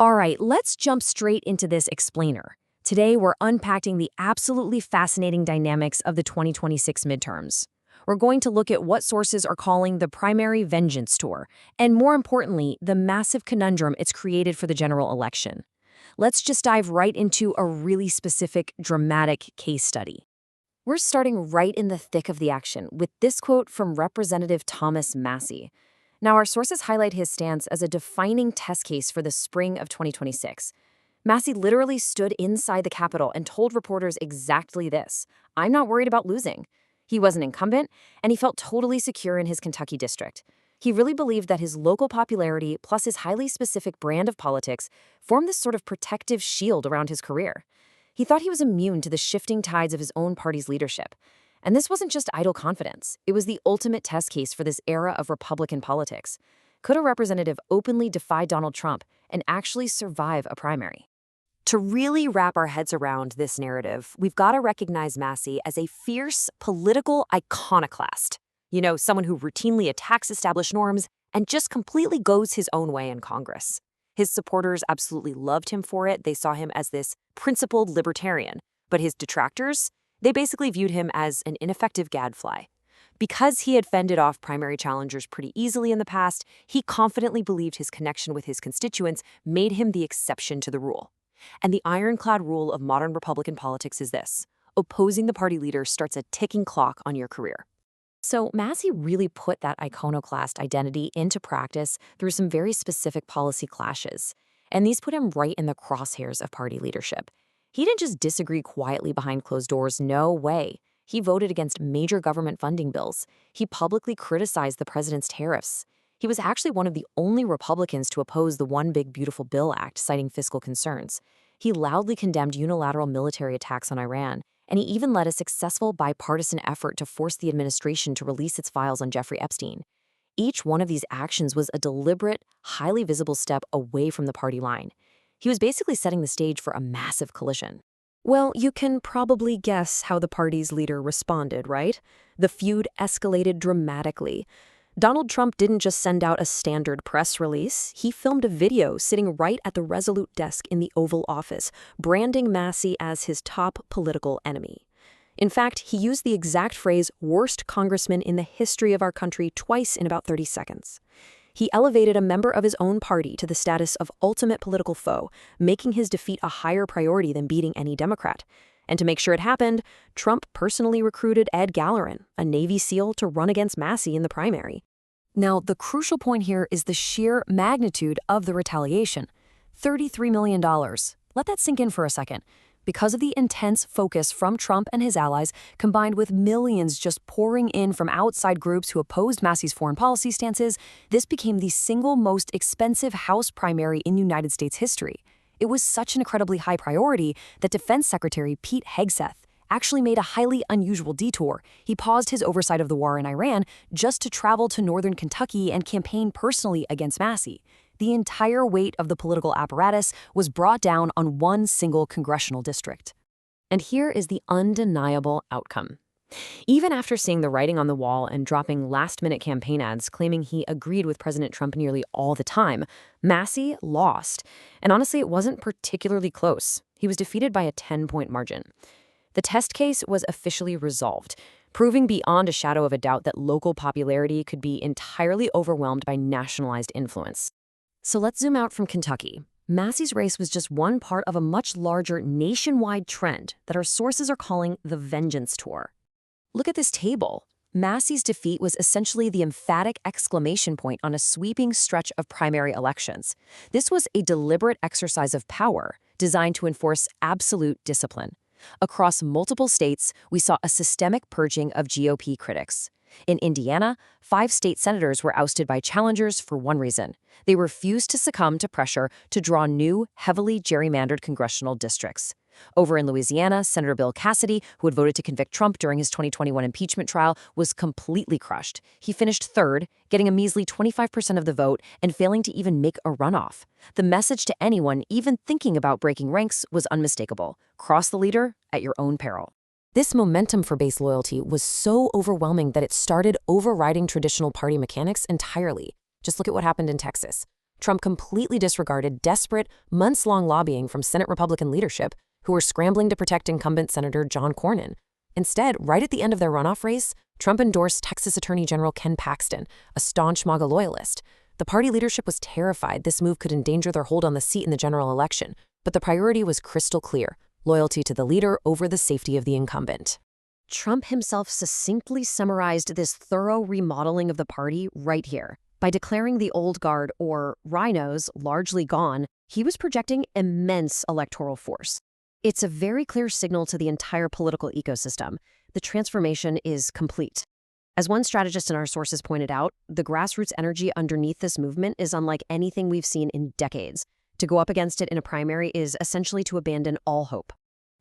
All right, let's jump straight into this explainer. Today, we're unpacking the absolutely fascinating dynamics of the 2026 midterms. We're going to look at what sources are calling the primary vengeance tour, and more importantly, the massive conundrum it's created for the general election. Let's just dive right into a really specific, dramatic case study. We're starting right in the thick of the action with this quote from Representative Thomas Massie. Now, our sources highlight his stance as a defining test case for the spring of 2026. Massie literally stood inside the Capitol and told reporters exactly this: "I'm not worried about losing." He was an incumbent, and he felt totally secure in his Kentucky district. He really believed that his local popularity plus his highly specific brand of politics formed this sort of protective shield around his career. He thought he was immune to the shifting tides of his own party's leadership. And this wasn't just idle confidence. It was the ultimate test case for this era of Republican politics. Could a representative openly defy Donald Trump and actually survive a primary? To really wrap our heads around this narrative, we've got to recognize Massie as a fierce political iconoclast. You know, someone who routinely attacks established norms and just completely goes his own way in Congress. His supporters absolutely loved him for it. They saw him as this principled libertarian. But his detractors, they basically viewed him as an ineffective gadfly. Because he had fended off primary challengers pretty easily in the past, he confidently believed his connection with his constituents made him the exception to the rule. And the ironclad rule of modern Republican politics is this: opposing the party leader starts a ticking clock on your career. So Massie really put that iconoclast identity into practice through some very specific policy clashes. And these put him right in the crosshairs of party leadership. He didn't just disagree quietly behind closed doors, no way. He voted against major government funding bills. He publicly criticized the president's tariffs. He was actually one of the only Republicans to oppose the One Big Beautiful Bill Act, citing fiscal concerns. He loudly condemned unilateral military attacks on Iran, and he even led a successful bipartisan effort to force the administration to release its files on Jeffrey Epstein. Each one of these actions was a deliberate, highly visible step away from the party line. He was basically setting the stage for a massive collision. Well, you can probably guess how the party's leader responded, right? The feud escalated dramatically. Donald Trump didn't just send out a standard press release. He filmed a video sitting right at the Resolute desk in the Oval Office, branding Massie as his top political enemy. In fact, he used the exact phrase "worst congressman in the history of our country" twice in about 30 seconds. He elevated a member of his own party to the status of ultimate political foe, making his defeat a higher priority than beating any Democrat. And to make sure it happened, Trump personally recruited Ed Gallerin, a Navy SEAL, to run against Massie in the primary. Now, the crucial point here is the sheer magnitude of the retaliation. $33 million. Let that sink in for a second. Because of the intense focus from Trump and his allies, combined with millions just pouring in from outside groups who opposed Massie's foreign policy stances, this became the single most expensive House primary in United States history. It was such an incredibly high priority that Defense Secretary Pete Hegseth actually made a highly unusual detour. He paused his oversight of the war in Iran just to travel to northern Kentucky and campaign personally against Massie. The entire weight of the political apparatus was brought down on one single congressional district. And here is the undeniable outcome. Even after seeing the writing on the wall and dropping last-minute campaign ads claiming he agreed with President Trump nearly all the time, Massie lost. And honestly, it wasn't particularly close. He was defeated by a 10-point margin. The test case was officially resolved, proving beyond a shadow of a doubt that local popularity could be entirely overwhelmed by nationalized influence. So let's zoom out from Kentucky. Massie's race was just one part of a much larger nationwide trend that our sources are calling the vengeance tour. Look at this table. Massie's defeat was essentially the emphatic exclamation point on a sweeping stretch of primary elections. This was a deliberate exercise of power designed to enforce absolute discipline. Across multiple states, we saw a systemic purging of GOP critics. In Indiana, 5 state senators were ousted by challengers for one reason: they refused to succumb to pressure to draw new, heavily gerrymandered congressional districts. Over in Louisiana, Senator Bill Cassidy, who had voted to convict Trump during his 2021 impeachment trial, was completely crushed. He finished third, getting a measly 25% of the vote and failing to even make a runoff. The message to anyone even thinking about breaking ranks was unmistakable: cross the leader at your own peril. This momentum for base loyalty was so overwhelming that it started overriding traditional party mechanics entirely. Just look at what happened in Texas. Trump completely disregarded desperate, months-long lobbying from Senate Republican leadership who were scrambling to protect incumbent Senator John Cornyn. Instead, right at the end of their runoff race, Trump endorsed Texas Attorney General Ken Paxton, a staunch MAGA loyalist. The party leadership was terrified this move could endanger their hold on the seat in the general election, but the priority was crystal clear: loyalty to the leader over the safety of the incumbent. Trump himself succinctly summarized this thorough remodeling of the party right here. By declaring the old guard, or RINOs, largely gone, he was projecting immense electoral force. It's a very clear signal to the entire political ecosystem. The transformation is complete. As one strategist in our sources pointed out, the grassroots energy underneath this movement is unlike anything we've seen in decades. To go up against it in a primary is essentially to abandon all hope.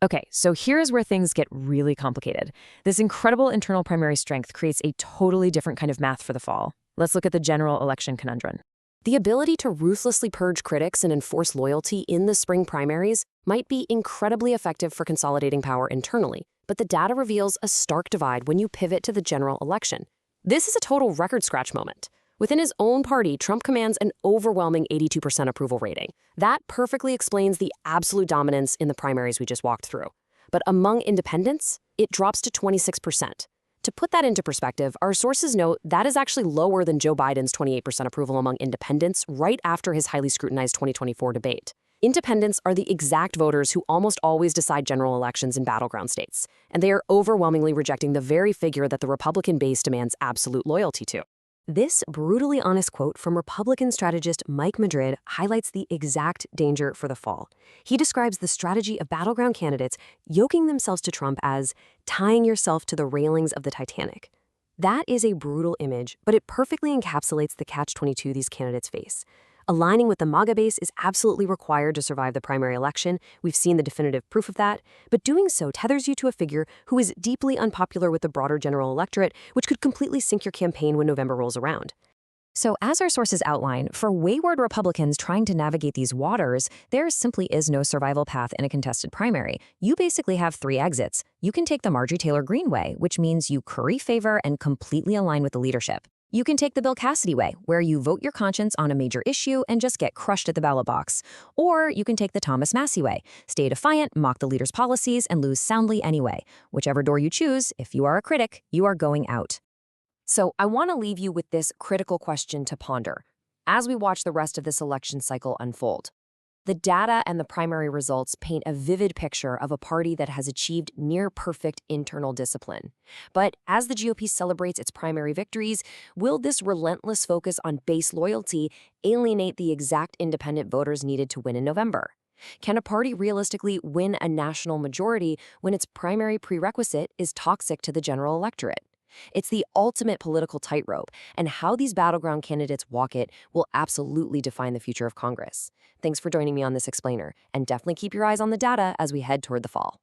Okay, so here's where things get really complicated. This incredible internal primary strength creates a totally different kind of math for the fall. Let's look at the general election conundrum. The ability to ruthlessly purge critics and enforce loyalty in the spring primaries might be incredibly effective for consolidating power internally, but the data reveals a stark divide when you pivot to the general election. This is a total record scratch moment. Within his own party, Trump commands an overwhelming 82% approval rating. That perfectly explains the absolute dominance in the primaries we just walked through. But among independents, it drops to 26%. To put that into perspective, our sources note that is actually lower than Joe Biden's 28% approval among independents right after his highly scrutinized 2024 debate. Independents are the exact voters who almost always decide general elections in battleground states, and they are overwhelmingly rejecting the very figure that the Republican base demands absolute loyalty to. This brutally honest quote from Republican strategist Mike Madrid highlights the exact danger for the fall. He describes the strategy of battleground candidates yoking themselves to Trump as tying yourself to the railings of the Titanic. That is a brutal image, but it perfectly encapsulates the catch-22 these candidates face. Aligning with the MAGA base is absolutely required to survive the primary election. We've seen the definitive proof of that. But doing so tethers you to a figure who is deeply unpopular with the broader general electorate, which could completely sink your campaign when November rolls around. So as our sources outline, for wayward Republicans trying to navigate these waters, there simply is no survival path in a contested primary. You basically have three exits. You can take the Marjorie Taylor Greene way, which means you curry favor and completely align with the leadership. You can take the Bill Cassidy way, where you vote your conscience on a major issue and just get crushed at the ballot box. Or you can take the Thomas Massie way, stay defiant, mock the leader's policies, and lose soundly anyway. Whichever door you choose, if you are a critic, you are going out. So I want to leave you with this critical question to ponder as we watch the rest of this election cycle unfold. The data and the primary results paint a vivid picture of a party that has achieved near-perfect internal discipline. But as the GOP celebrates its primary victories, will this relentless focus on base loyalty alienate the exact independent voters needed to win in November? Can a party realistically win a national majority when its primary prerequisite is toxic to the general electorate? It's the ultimate political tightrope, and how these battleground candidates walk it will absolutely define the future of Congress. Thanks for joining me on this explainer, and definitely keep your eyes on the data as we head toward the fall.